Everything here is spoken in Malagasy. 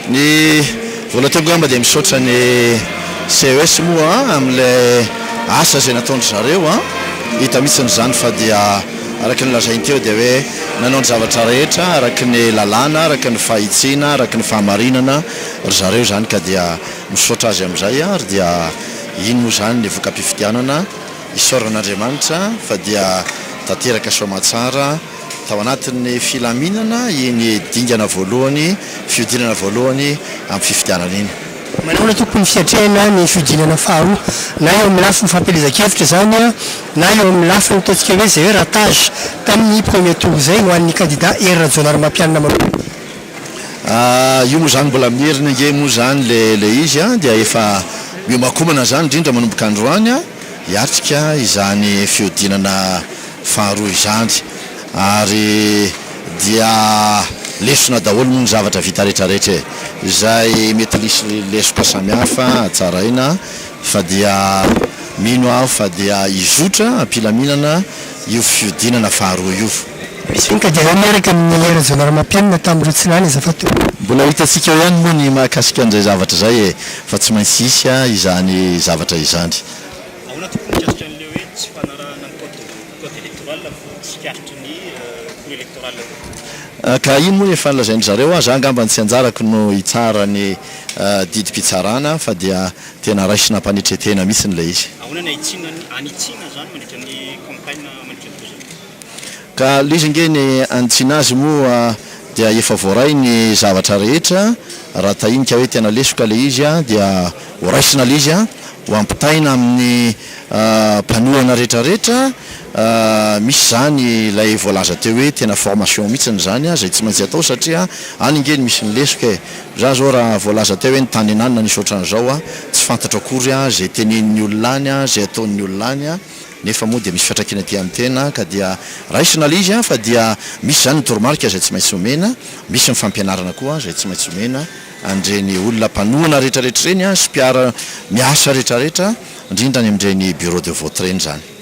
Ny vola teo gamba dia misaotra ny CES moa amin'ilay asa izay nataondry zareo hita mihitsy n'izany fa dia araka ny lazainy teo dia hoe nanao ny zavatra rehetra araka ny lalàna, araka ny fahitsiana, araka ny fahamarinana ry zareo zany ka dia misaotra azy amin'izay ary dia iny moa zany ny voka-pifidianana isaoran'Andriamanitra fa dia tanteraka soamatsara tao anatin'ny filaminana iny dingana voalohany fiodinana voalohany amin'ny fifidianana iny. Manahona tokony fiatrehana ny fiodinana faharoa na eo amin'ny lafiny fampelezan-kevitra zany na eo amin'ny lafiny ataontsika hoe zay hoe ratage tamin'ny premier tour zay ho an'ny candidat Hery Rajaonarimampianina io moa zany mbola mierina nge moa zany le izy dia efa miomakomana zany indrindra manomboka androany hiatrika izany fiodinana faharoa izany ary dia lesona daholo moa ny zavatra vita rehetrarehetra izay mety lesoka samihafa tsaraina fa dia mino aho fa dia izotra ampilaminana io fiodinana faharoa io. Misy ny candidat miaraka amin'ny Hery Rajaonarimampianina tamin'ireo tsinany ezafatao. Mbola hitantsika eo ihany moa ny mahakasika an'izay zavatra zay fa tsy maintsy isy izany zavatra izany. Ahoana tokony mikasika an'ileo hoe tsy fanarahana ny code électoral fa tsikaritry ny cour électoral. Ka iny moa efa nolazainy zareo za angamba tsy anjarako no hitsara ny didim-pitsarana fa dia tena raisina mpanetretena mihitsy n'ilay izy. Ahoana ny anitsina zany mandritra ny campagne mandritra ny bozaka. Ka lizy nge ny anitsina azy moa dia efa voaray ny zavatra rehetra raha tahinika hoe tena lesoka le izy dia horaisina le izy ho ampitaina amin'ny mpanohana rehetrarehetra misy zany ilay voalaza teo hoe tena formation mihitsiny zany zay tsy maintsy atao satria any ingeny misy ny lesoka za zao raha voalaza teo hoe ny tany ananina ny saotran'izao tsy fantatra akory zay tenenin'ny olona any zay ataon'ny olona any nefa moa dia misy fiatraikana ty amin'ny tena ka dia raisina le izy fa dia misy zany ny toromarika zay tsy maintsy omena, misy ny fampianarana koa zay tsy maintsy omena andreny olona mpanohana rehetrarehetra reny sy mpiara miasa rehetrarehetra indrindra ny amin'ireny bureau de vote reny zany.